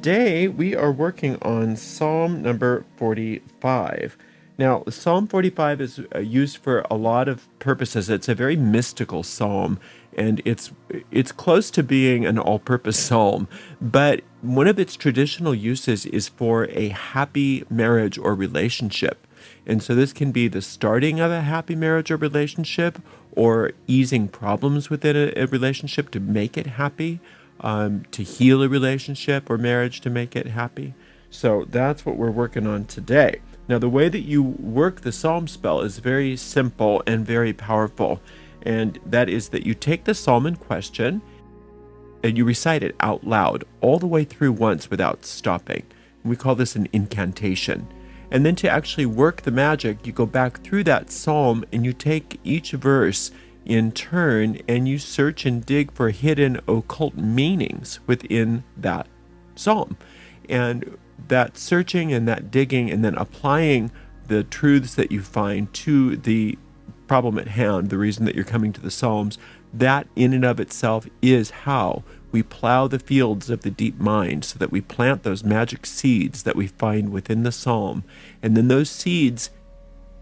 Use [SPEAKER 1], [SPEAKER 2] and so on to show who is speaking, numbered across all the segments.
[SPEAKER 1] today we are working on Psalm number 45. Now, Psalm 45 is used for a lot of purposes. It's a very mystical psalm, and it's close to being an all-purpose psalm. But one of its traditional uses is for a happy marriage or relationship. And so this can be the starting of a happy marriage or relationship, or easing problems within a relationship to make it happy, to heal a relationship or marriage to make it happy. So that's what we're working on today. Now, the way that you work the psalm spell is very simple and very powerful. And that is that you take the psalm in question and you recite it out loud all the way through once without stopping. We call this an incantation. And then to actually work the magic, you go back through that psalm and you take each verse in turn and you search and dig for hidden occult meanings within that psalm. And that searching and that digging and then applying the truths that you find to the problem at hand, the reason that you're coming to the Psalms, that in and of itself is how we plow the fields of the deep mind, so that we plant those magic seeds that we find within the psalm. And then those seeds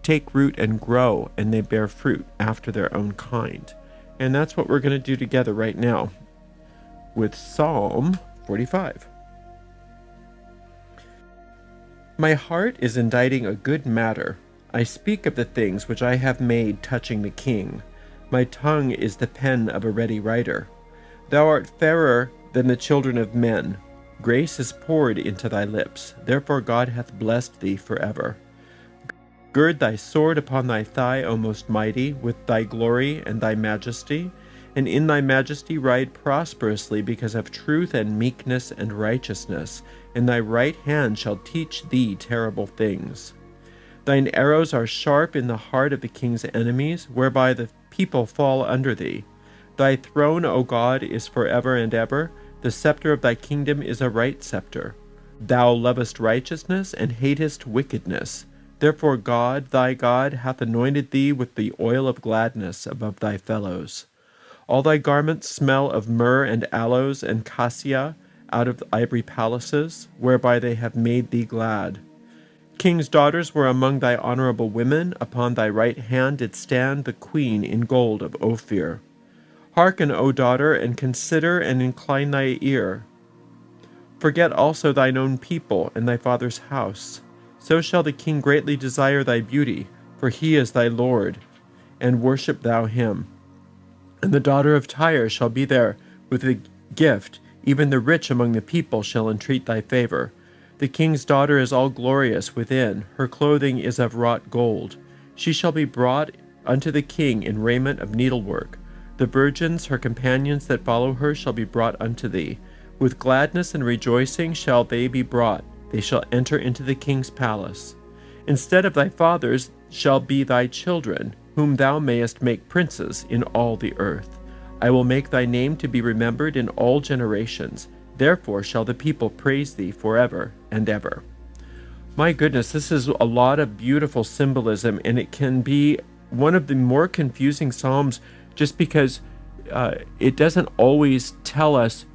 [SPEAKER 1] take root and grow, and they bear fruit after their own kind. And that's what we're going to do together right now with Psalm 45. My heart is inditing a good matter. I speak of the things which I have made touching the king. My tongue is the pen of a ready writer. Thou art fairer than the children of men. Grace is poured into thy lips. Therefore God hath blessed thee forever. Gird thy sword upon thy thigh, O most mighty, with thy glory and thy majesty. And in thy majesty ride prosperously, because of truth and meekness and righteousness. And thy right hand shall teach thee terrible things. Thine arrows are sharp in the heart of the king's enemies, whereby the people fall under thee. Thy throne, O God, is forever and ever. The scepter of thy kingdom is a right scepter. Thou lovest righteousness and hatest wickedness. Therefore God, thy God, hath anointed thee with the oil of gladness above thy fellows. All thy garments smell of myrrh and aloes and cassia out of ivory palaces, whereby they have made thee glad. King's daughters were among thy honorable women. Upon thy right hand did stand the queen in gold of Ophir. Hearken, O daughter, and consider and incline thy ear. Forget also thine own people and thy father's house. So shall the king greatly desire thy beauty, for he is thy Lord, and worship thou him. And the daughter of Tyre shall be there with a gift, even the rich among the people shall entreat thy favor. The king's daughter is all glorious within, her clothing is of wrought gold. She shall be brought unto the king in raiment of needlework. The virgins, her companions that follow her, shall be brought unto thee. With gladness and rejoicing shall they be brought. They shall enter into the king's palace. Instead of thy fathers shall be thy children, whom thou mayest make princes in all the earth. I will make thy name to be remembered in all generations. Therefore shall the people praise thee forever and ever. My goodness, this is a lot of beautiful symbolism, and it can be one of the more confusing psalms just because it doesn't always tell us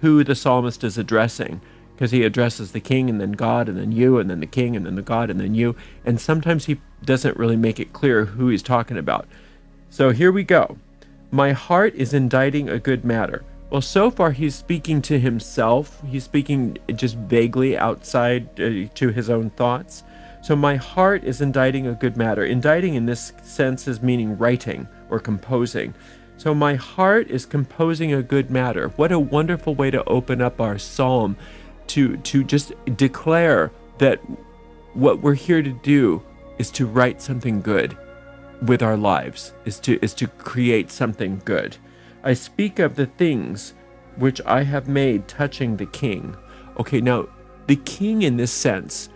[SPEAKER 1] who the psalmist is addressing, because he addresses the king and then God and then you and then the king and then the God and then you, and sometimes he doesn't really make it clear who he's talking about. So here we go. My heart is inditing a good matter. Well, so far he's speaking to himself. He's speaking just vaguely outside to his own thoughts. So my heart is inditing a good matter. Inditing in this sense is meaning writing or composing. So my heart is composing a good matter. What a wonderful way to open up our psalm, to just declare that what we're here to do is to write something good with our lives, is to create something good. I speak of the things which I have made touching the king. Okay, now the king in this sense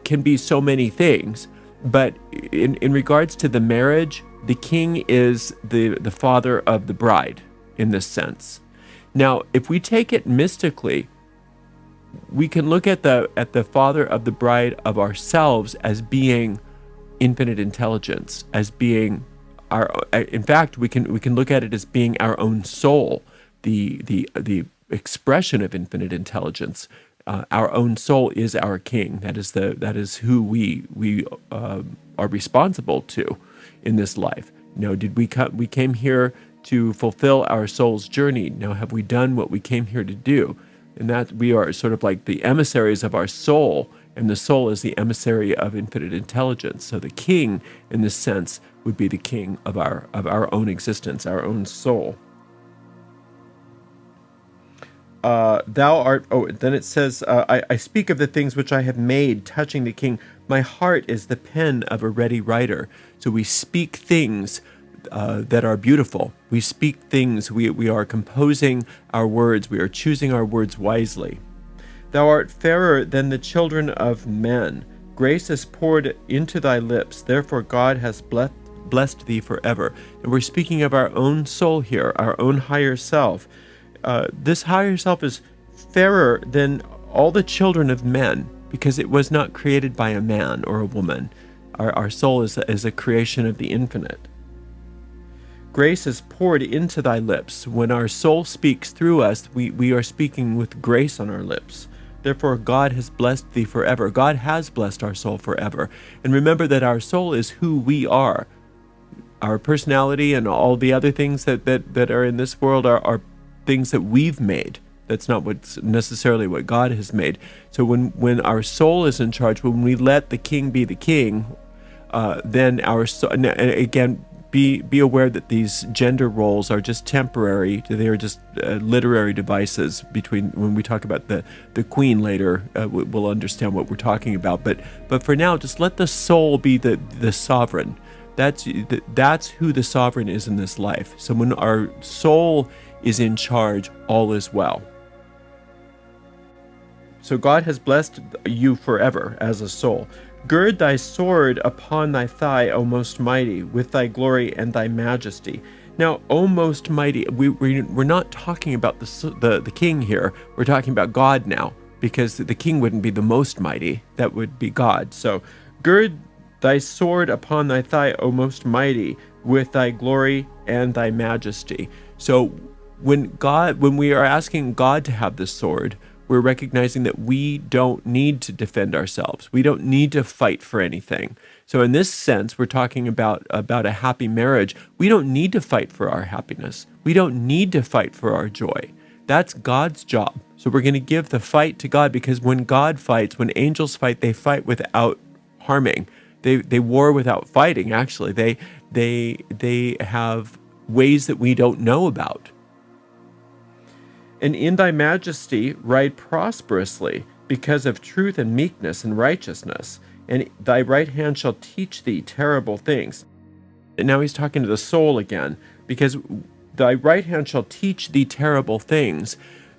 [SPEAKER 1] can be so many things, but in regards to the marriage, the king is the father of the bride in this sense. Now, if we take it mystically, we can look at the father of the bride of ourselves as being infinite intelligence, as being our. In fact, we can look at it as being our own soul, the expression of infinite intelligence. Our own soul is our king. That is who we are responsible to in this life. Did we came here to fulfill our soul's journey? Now, have we done what we came here to do? And that we are sort of like the emissaries of our soul, and the soul is the emissary of infinite intelligence. So the king, in this sense, would be the king of our own existence, our own soul. Then it says, I speak of the things which I have made touching the king. My heart is the pen of a ready writer. So we speak things that are beautiful. We speak things, we are composing our words, we are choosing our words wisely. Thou art fairer than the children of men. Grace is poured into thy lips, therefore God has blessed thee forever. And we're speaking of our own soul here, our own higher self. This higher self is fairer than all the children of men, because it was not created by a man or a woman. Our soul is a creation of the infinite. Grace is poured into thy lips. When our soul speaks through us, we are speaking with grace on our lips. Therefore, God has blessed thee forever. God has blessed our soul forever. And remember that our soul is who we are. Our personality and all the other things that are in this world are things that we've made. That's not what's necessarily what God has made. So when our soul is in charge, when we let the king be the king, then our soul, and again, be aware that these gender roles are just temporary. They are just literary devices when we talk about the queen later, we'll understand what we're talking about. But for now, just let the soul be the sovereign. That's who the sovereign is in this life. So when our soul is in charge, all is well. So God has blessed you forever as a soul. Gird thy sword upon thy thigh, O most mighty, with thy glory and thy majesty. Now, O most mighty, we're not talking about the king here. We're talking about God now, because the king wouldn't be the most mighty. That would be God. So, gird thy sword upon thy thigh, O most mighty, with thy glory and thy majesty. So, when we are asking God to have this sword, we're recognizing that we don't need to defend ourselves. We don't need to fight for anything. So in this sense, we're talking about a happy marriage. We don't need to fight for our happiness. We don't need to fight for our joy. That's God's job. So we're going to give the fight to God, because when God fights, when angels fight, they fight without harming. They war without fighting, actually. They have ways that we don't know about. And in thy majesty ride prosperously, because of truth and meekness and righteousness. And thy right hand shall teach thee terrible things. And now he's talking to the soul again, because thy right hand shall teach thee terrible things.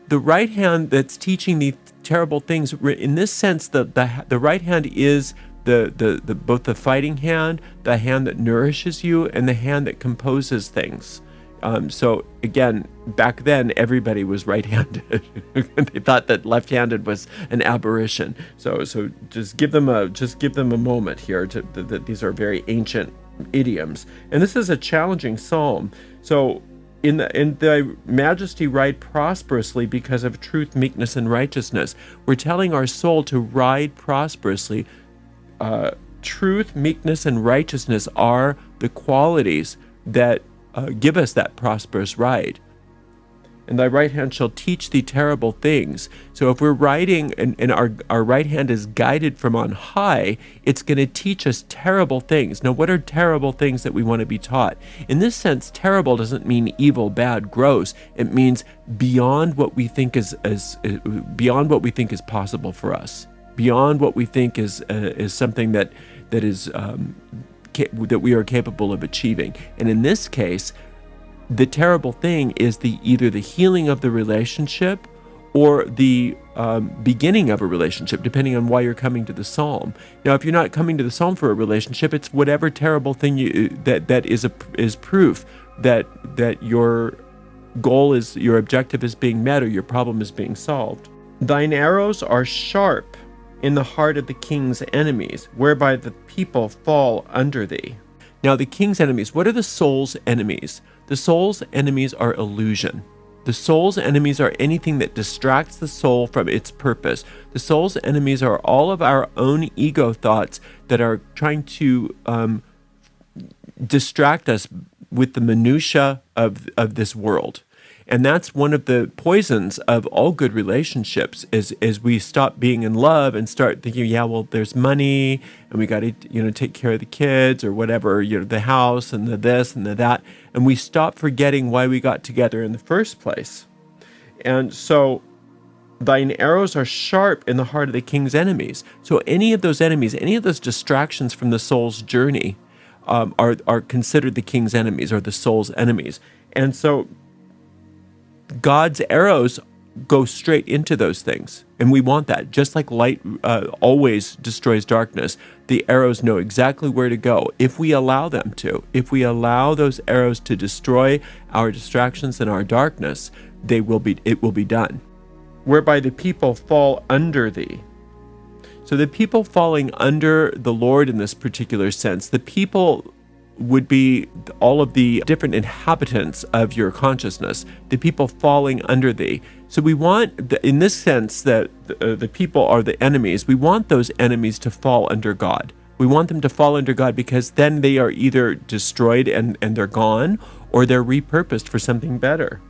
[SPEAKER 1] The right hand that's teaching thee terrible things, in this sense, the right hand is both the fighting hand, the hand that nourishes you, and the hand that composes things. So again, back then everybody was right-handed. They thought that left-handed was an aberration. So just give them a moment here. These are very ancient idioms, and this is a challenging psalm. So in thy majesty ride prosperously, because of truth, meekness, and righteousness. We're telling our soul to ride prosperously. Truth, meekness, and righteousness are the qualities that give us that prosperous ride. And thy right hand shall teach thee terrible things. So if we're riding and our right hand is guided from on high, it's going to teach us terrible things. Now, what are terrible things that we want to be taught? In this sense, terrible doesn't mean evil, bad, gross. It means beyond what we think is possible for us, beyond what we think is something that we are capable of achieving. And in this case, the terrible thing is either the healing of the relationship or the beginning of a relationship, depending on why you're coming to the psalm. Now, if you're not coming to the psalm for a relationship, it's whatever terrible thing that is proof that your goal is, your objective is being met, or your problem is being solved. Thine arrows are sharp in the heart of the king's enemies, whereby the people fall under thee. Now, the king's enemies, what are the soul's enemies? The soul's enemies are illusion. The soul's enemies are anything that distracts the soul from its purpose. The soul's enemies are all of our own ego thoughts that are trying to distract us with the minutia of this world. And that's one of the poisons of all good relationships is we stop being in love and start thinking, yeah, well, there's money and we got to, take care of the kids or whatever, the house and the this and the that. And we stop forgetting why we got together in the first place. And so thine arrows are sharp in the heart of the king's enemies. So any of those enemies, any of those distractions from the soul's journey are considered the king's enemies or the soul's enemies. And so God's arrows go straight into those things. And we want that. Just like light always destroys darkness, the arrows know exactly where to go if we allow them to. If we allow those arrows to destroy our distractions and our darkness, it will be done. Whereby the people fall under thee. So the people falling under the Lord in this particular sense, the people would be all of the different inhabitants of your consciousness, the people falling under thee. So we want, in this sense, that the people are the enemies. We want those enemies to fall under God. We want them to fall under God because then they are either destroyed and they're gone, or they're repurposed for something better.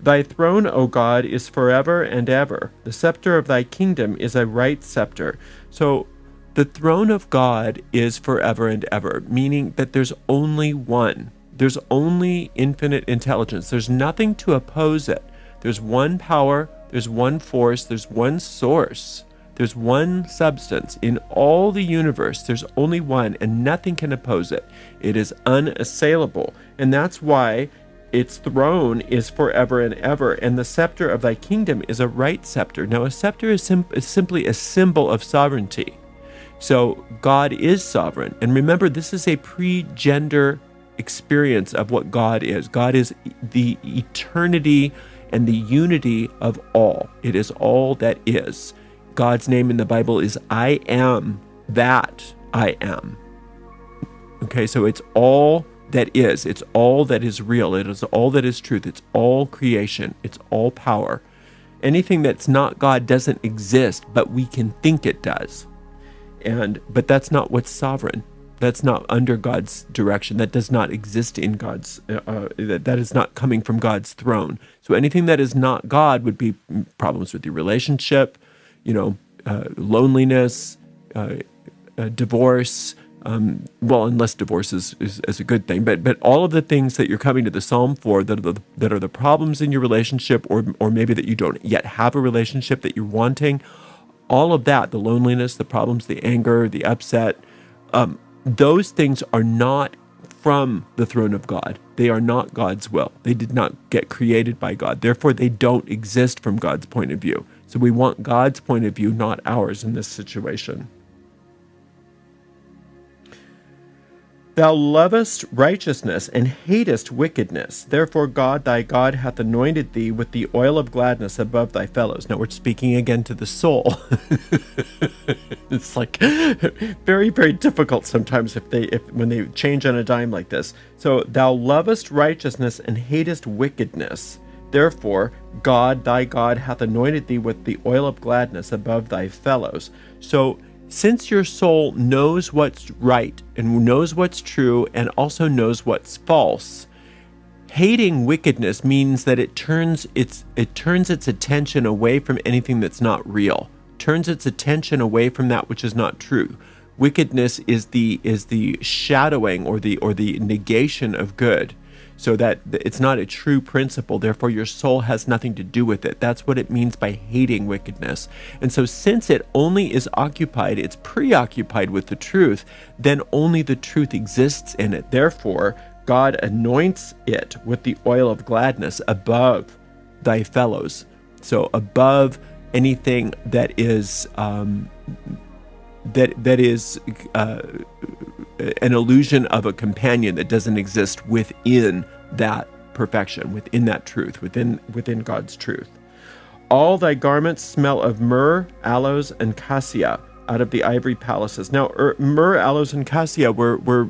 [SPEAKER 1] Thy throne, O God, is forever and ever. The scepter of thy kingdom is a right scepter. So the throne of God is forever and ever, meaning that there's only one. There's only infinite intelligence. There's nothing to oppose it. There's one power, there's one force, there's one source, there's one substance. In all the universe, there's only one, and nothing can oppose it. It is unassailable. And that's why its throne is forever and ever, and the scepter of thy kingdom is a right scepter. Now, a scepter is simply a symbol of sovereignty. So God is sovereign. And remember, this is a pre-gender experience of what God is. God is the eternity and the unity of all. It is all that is. God's name in the Bible is I am that I am. Okay, so it's all that is. It's all that is real. It is all that is truth. It's all creation. It's all power. Anything that's not God doesn't exist, but we can think it does. But that's not what's sovereign. That's not under God's direction. That does not exist in God's, that is not coming from God's throne. So anything that is not God would be problems with your relationship, loneliness, divorce, unless divorce is a good thing, but all of the things that you're coming to the Psalm for that are the problems in your relationship, or maybe that you don't yet have a relationship that you're wanting, all of that, the loneliness, the problems, the anger, the upset, those things are not from the throne of God. They are not God's will. They did not get created by God. Therefore, they don't exist from God's point of view. So we want God's point of view, not ours in this situation. Thou lovest righteousness and hatest wickedness. Therefore God thy God hath anointed thee with the oil of gladness above thy fellows. Now we're speaking again to the soul. It's like very, very difficult sometimes when they change on a dime like this. So thou lovest righteousness and hatest wickedness. Therefore God thy God hath anointed thee with the oil of gladness above thy fellows. So since your soul knows what's right and knows what's true and also knows what's false, hating wickedness means that it turns its attention away from anything that's not real, turns its attention away from that which is not true. Wickedness is the shadowing or the negation of good. So that it's not a true principle, therefore your soul has nothing to do with it. That's what it means by hating wickedness. And so since it only is occupied, it's preoccupied with the truth, then only the truth exists in it. Therefore, God anoints it with the oil of gladness above thy fellows. So above anything that is an illusion of a companion that doesn't exist within that perfection, within that truth, within God's truth. All thy garments smell of myrrh, aloes, and cassia out of the ivory palaces. Now, myrrh, aloes, and cassia were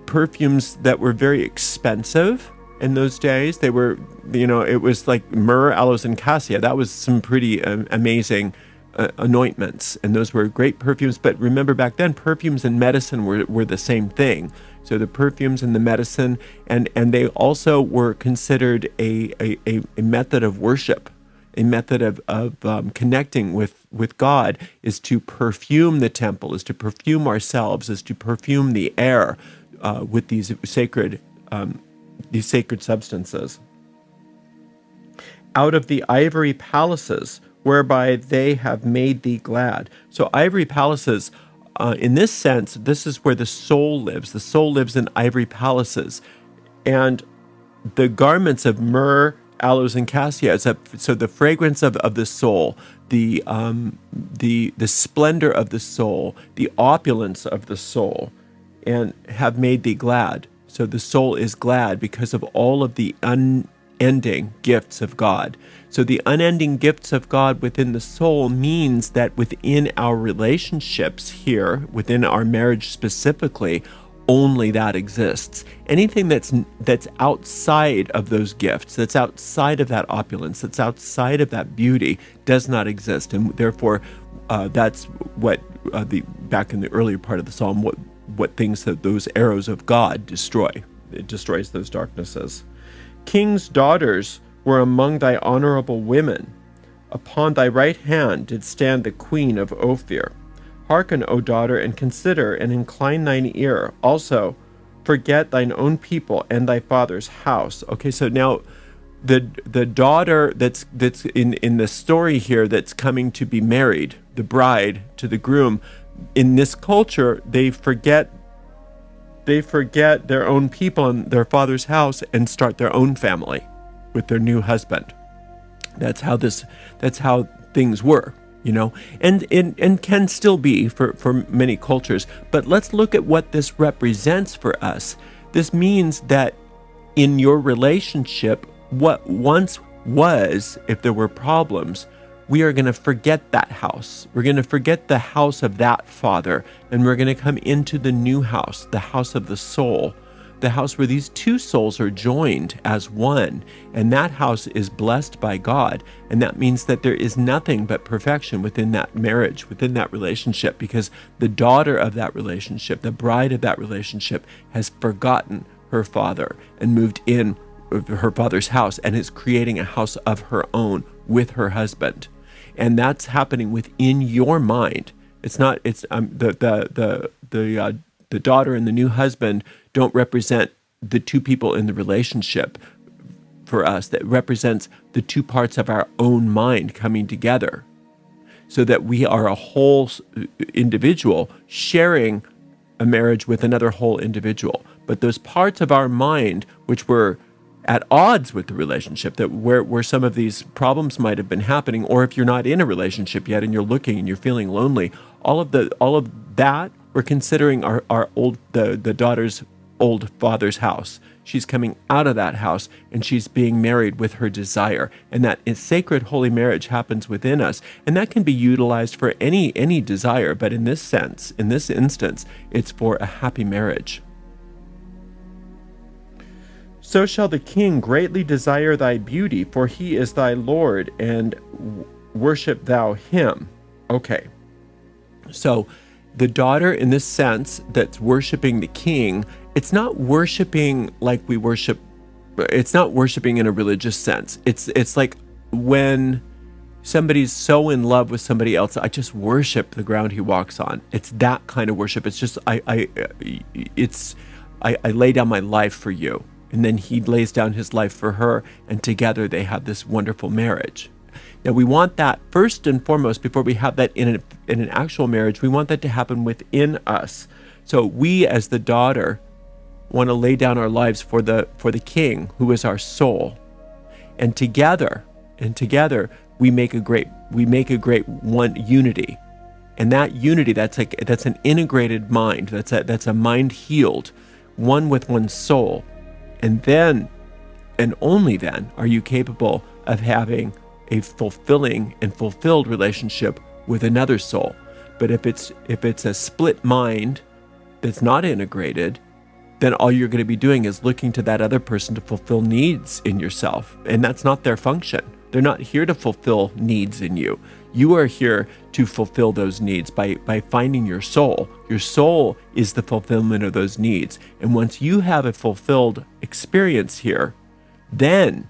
[SPEAKER 1] perfumes that were very expensive in those days. They were, it was like myrrh, aloes, and cassia. That was some pretty amazing anointments, and those were great perfumes. But remember, back then, perfumes and medicine were the same thing. So the perfumes and the medicine, and they also were considered a method of worship. A method of connecting with God is to perfume the temple, is to perfume ourselves, is to perfume the air with these sacred substances. Out of the ivory palaces whereby they have made thee glad. So ivory palaces, in this sense, this is where the soul lives. The soul lives in ivory palaces. And the garments of myrrh, aloes, and cassia, so the fragrance of the soul, the splendor of the soul, the opulence of the soul, and have made thee glad. So the soul is glad because of all of the unending gifts of God. So the unending gifts of God within the soul means that within our relationships here, within our marriage specifically, only that exists. Anything that's outside of those gifts, that's outside of that opulence, that's outside of that beauty, does not exist. And therefore, that's what back in the earlier part of the psalm, what things that those arrows of God destroy. It destroys those darknesses. King's daughters were among thy honorable women. Upon thy right hand did stand the queen of Ophir. Hearken, O daughter, and consider, and incline thine ear. Also, forget thine own people and thy father's house. Okay, so now the daughter that's in the story here that's coming to be married, the bride to the groom, in this culture, they forget their own people and their father's house and start their own family with their new husband. That's how things were. And can still be for many cultures. But let's look at what this represents for us. This means that in your relationship, what once was, if there were problems, we are going to forget that house. We're going to forget the house of that father, and we're going to come into the new house, the house of the soul, the house where these two souls are joined as one, and that house is blessed by God, and that means that there is nothing but perfection within that marriage, within that relationship, because the daughter of that relationship, the bride of that relationship, has forgotten her father and moved in her father's house and is creating a house of her own with her husband. And that's happening within your mind. It's not. It's the daughter and the new husband don't represent the two people in the relationship for us. That represents the two parts of our own mind coming together, so that we are a whole individual sharing a marriage with another whole individual. But those parts of our mind which were at odds with the relationship, that where some of these problems might have been happening, or if you're not in a relationship yet and you're looking and you're feeling lonely, all of that, we're considering the daughter's old father's house. She's coming out of that house and she's being married with her desire, and that sacred holy marriage happens within us, and that can be utilized for any desire. But in this instance, it's for a happy marriage. So shall the king greatly desire thy beauty, for he is thy Lord, and worship thou him. Okay. So the daughter, in this sense, that's worshiping the king, it's not worshiping like we worship, it's not worshiping in a religious sense. It's like when somebody's so in love with somebody else, I just worship the ground he walks on. It's that kind of worship. It's just, I lay down my life for you. And then he lays down his life for her, and together they have this wonderful marriage. Now we want that first and foremost, before we have that in an actual marriage, we want that to happen within us. So we, as the daughter, want to lay down our lives for the king, who is our soul. And together we make a great one unity. And that unity, that's an integrated mind. That's a mind healed, one with one's soul. And then, and only then, are you capable of having a fulfilling and fulfilled relationship with another soul. But if it's a split mind that's not integrated, then all you're going to be doing is looking to that other person to fulfill needs in yourself. And that's not their function. They're not here to fulfill needs in you. You are here to fulfill those needs by finding your soul. Your soul is the fulfillment of those needs. And once you have a fulfilled experience here, then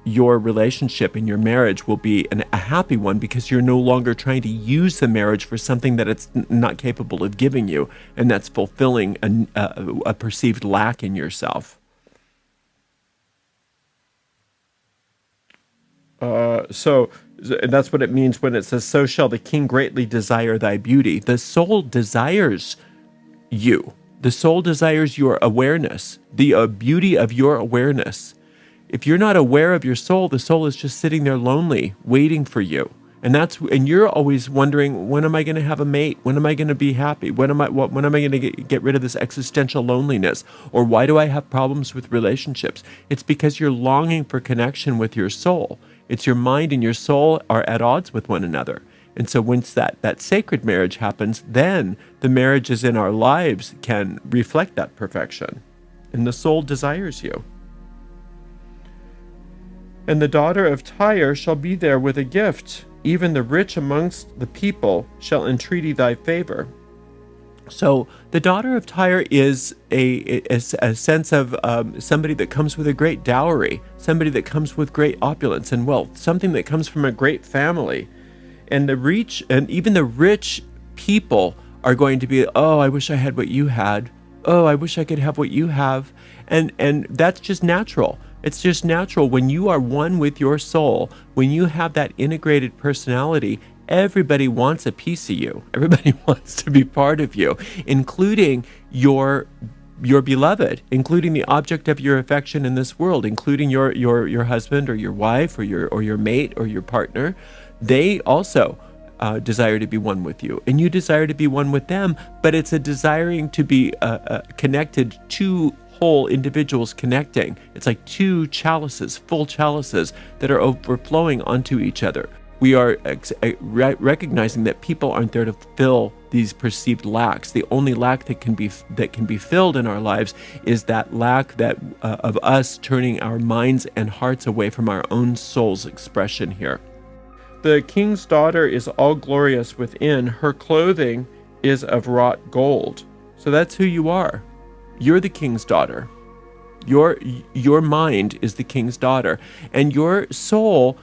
[SPEAKER 1] your relationship and your marriage will be a happy one, because you're no longer trying to use the marriage for something that it's not capable of giving you, and that's fulfilling a perceived lack in yourself. So that's what it means when it says, so shall the king greatly desire thy beauty. The soul desires you. The soul desires your awareness, the beauty of your awareness. If you're not aware of your soul, the soul is just sitting there lonely, waiting for you. And you're always wondering, when am I going to have a mate? When am I going to be happy? When am I going to get rid of this existential loneliness? Or why do I have problems with relationships? It's because you're longing for connection with your soul. It's your mind and your soul are at odds with one another. And so once that sacred marriage happens, then the marriages in our lives can reflect that perfection. And the soul desires you. And the daughter of Tyre shall be there with a gift. Even the rich amongst the people shall entreaty thy favor. So the daughter of Tyre is a sense of somebody that comes with a great dowry, somebody that comes with great opulence and wealth, something that comes from a great family. And even the rich people are going to be, oh, I wish I had what you had. Oh, I wish I could have what you have. And that's just natural. It's just natural. When you are one with your soul, when you have that integrated personality, everybody wants a piece of you. Everybody wants to be part of you, including your beloved, including the object of your affection in this world, including your husband or your wife or your mate or your partner. They also desire to be one with you, and you desire to be one with them. But it's a desiring to be connected to whole individuals connecting. It's like two chalices, full chalices that are overflowing onto each other. We are recognizing that people aren't there to fill these perceived lacks. The only lack that can be filled in our lives is that lack of us turning our minds and hearts away from our own soul's expression here. The king's daughter is all glorious within. Her clothing is of wrought gold. So that's who you are. You're the king's daughter. Your mind is the king's daughter, and your soul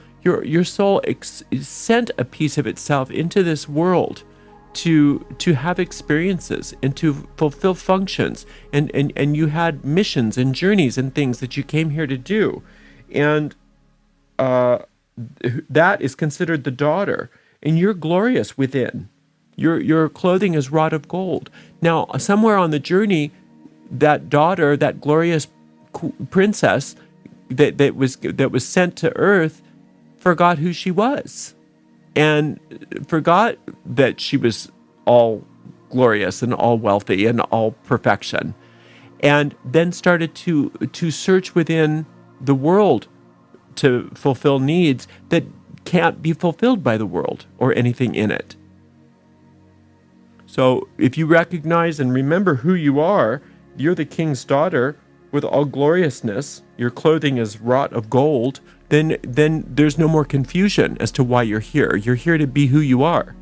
[SPEAKER 1] sent a piece of itself into this world to have experiences and to fulfill functions, and you had missions and journeys and things that you came here to do, and that is considered the daughter, and you're glorious within. Your clothing is wrought of gold. Now, somewhere on the journey, that daughter, that glorious princess that was sent to earth, forgot who she was, and forgot that she was all glorious and all wealthy and all perfection, and then started to search within the world to fulfill needs that can't be fulfilled by the world or anything in it. So if you recognize and remember who you are, you're the king's daughter with all gloriousness, your clothing is wrought of gold, then there's no more confusion as to why you're here. You're here to be who you are.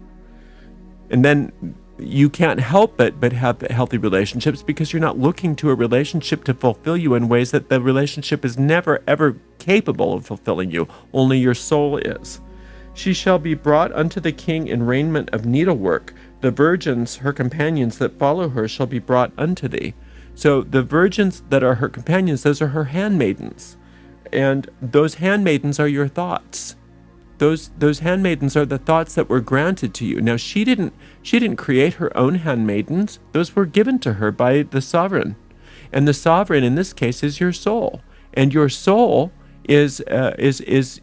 [SPEAKER 1] And then you can't help but have healthy relationships, because you're not looking to a relationship to fulfill you in ways that the relationship is never, ever capable of fulfilling you. Only your soul is. She shall be brought unto the king in raiment of needlework. The virgins, her companions that follow her, shall be brought unto thee. So the virgins that are her companions, those are her handmaidens. And those handmaidens are your thoughts. Those handmaidens are the thoughts that were granted to you. Now, she didn't create her own handmaidens. Those were given to her by the sovereign. And the sovereign in this case is your soul. And your soul is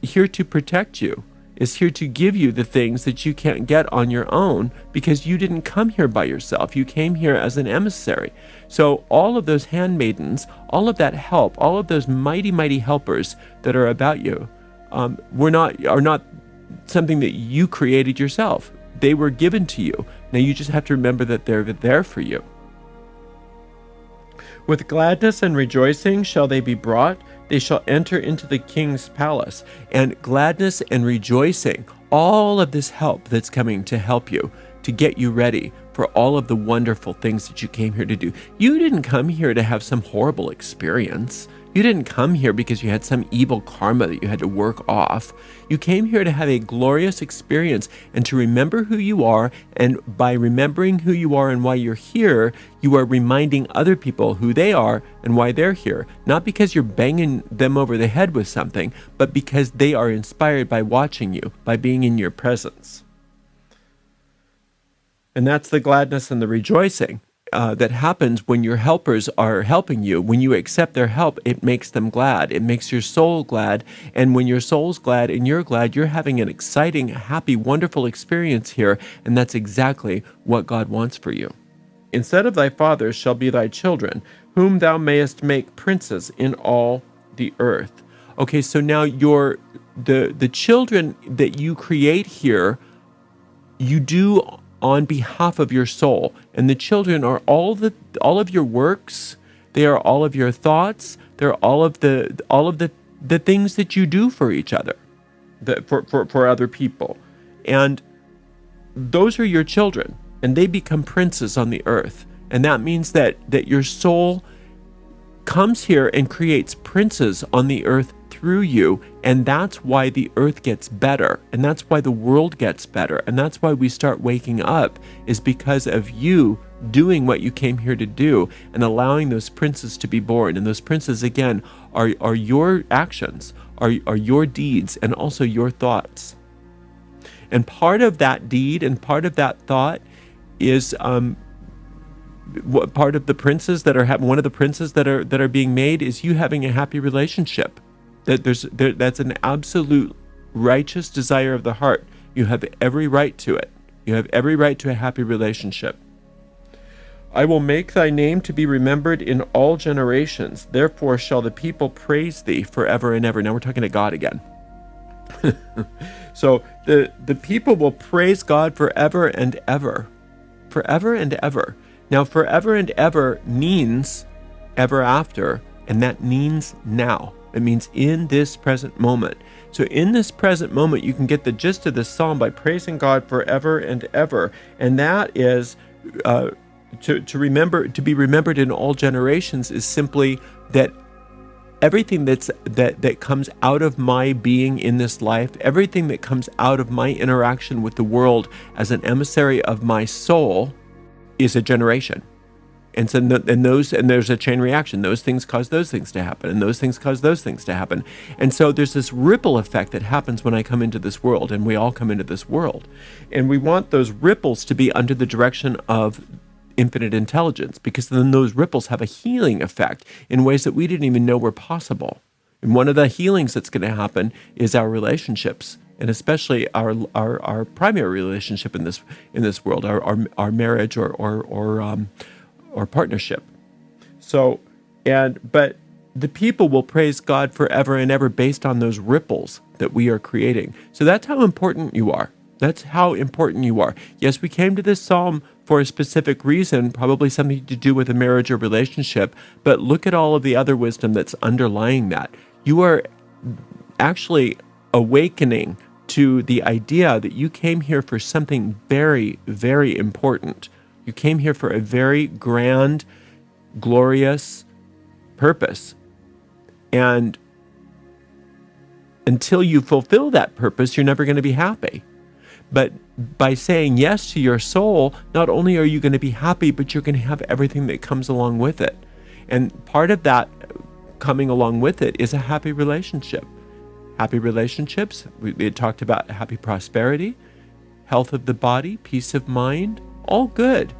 [SPEAKER 1] here to protect you, is here to give you the things that you can't get on your own, because you didn't come here by yourself. You came here as an emissary. So all of those handmaidens, all of that help, all of those mighty, mighty helpers that are about you, are not something that you created yourself. They were given to you. Now you just have to remember that they're there for you. With gladness and rejoicing shall they be brought. They shall enter into the king's palace. And gladness and rejoicing, all of this help that's coming to help you, to get you ready for all of the wonderful things that you came here to do. You didn't come here to have some horrible experience. You didn't come here because you had some evil karma that you had to work off. You came here to have a glorious experience and to remember who you are. And by remembering who you are and why you're here, you are reminding other people who they are and why they're here. Not because you're banging them over the head with something, but because they are inspired by watching you, by being in your presence. And that's the gladness and the rejoicing that happens when your helpers are helping you. When you accept their help, it makes them glad. It makes your soul glad. And when your soul's glad and you're glad, you're having an exciting, happy, wonderful experience here. And that's exactly what God wants for you. Instead of thy fathers shall be thy children, whom thou mayest make princes in all the earth. Okay, so now the children that you create here, you do on behalf of your soul. And the children are all of your works. They are all of your thoughts. They're all of the things that you do for each other, for other people. And those are your children, and they become princes on the earth. And that means that your soul comes here and creates princes on the earth through you, and that's why the earth gets better, and that's why the world gets better, and that's why we start waking up, is because of you doing what you came here to do and allowing those princes to be born. And those princes, again, are your actions, are your deeds, and also your thoughts. And part of that deed and part of that thought is part of the princes that are one of the princes that are being made is you having a happy relationship. That's an absolute righteous desire of the heart. You have every right to it. You have every right to a happy relationship. I will make thy name to be remembered in all generations. Therefore shall the people praise thee forever and ever. Now we're talking to God again. So the people will praise God forever and ever. Forever and ever. Now forever and ever means ever after, and that means now. It means in this present moment. So in this present moment, you can get the gist of this psalm by praising God forever and ever. And that is to be remembered in all generations is simply that everything that comes out of my being in this life, everything that comes out of my interaction with the world as an emissary of my soul is a generation. And so, there's a chain reaction. Those things cause those things to happen, and those things cause those things to happen. And so there's this ripple effect that happens when I come into this world, and we all come into this world. And we want those ripples to be under the direction of infinite intelligence, because then those ripples have a healing effect in ways that we didn't even know were possible. And one of the healings that's going to happen is our relationships, and especially our primary relationship in this world, our marriage or partnership. But the people will praise God forever and ever based on those ripples that we are creating. So that's how important you are. That's how important you are. Yes, we came to this psalm for a specific reason, probably something to do with a marriage or relationship, but look at all of the other wisdom that's underlying that. You are actually awakening to the idea that you came here for something very, very important. You came here for a very grand, glorious purpose. And until you fulfill that purpose, you're never going to be happy. But by saying yes to your soul, not only are you going to be happy, but you're going to have everything that comes along with it. And part of that coming along with it is a happy relationship. Happy relationships, we had talked about happy prosperity, health of the body, peace of mind. All good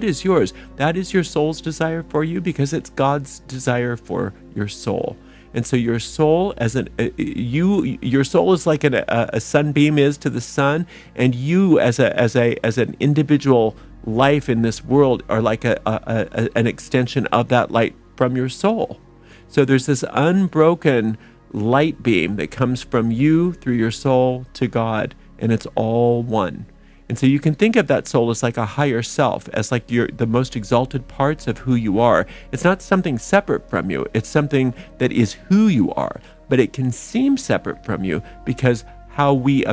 [SPEAKER 1] is yours. That is your soul's desire for you because it's God's desire for your soul. And so your soul, your soul is like a sunbeam is to the sun, and you as an individual life in this world are like an extension of that light from your soul. So there's this unbroken light beam that comes from you through your soul to God, and it's all one. And so you can think of that soul as like a higher self, as like the most exalted parts of who you are. It's not something separate from you. It's something that is who you are, but it can seem separate from you because how we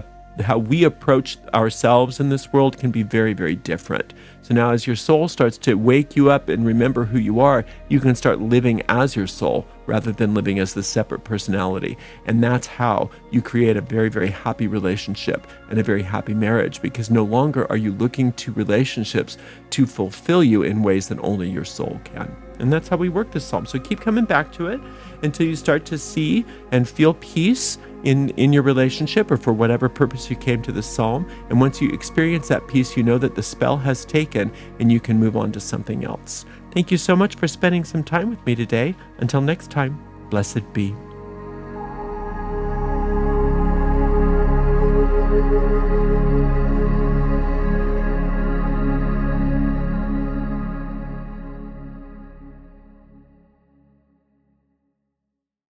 [SPEAKER 1] approach ourselves in this world can be very, very different. So now as your soul starts to wake you up and remember who you are, you can start living as your soul rather than living as the separate personality. And that's how you create a very, very happy relationship and a very happy marriage, because no longer are you looking to relationships to fulfill you in ways that only your soul can. And that's how we work this psalm. So keep coming back to it until you start to see and feel peace in your relationship, or for whatever purpose you came to this psalm. And once you experience that peace, you know that the spell has taken and you can move on to something else. Thank you so much for spending some time with me today. Until next time, blessed be.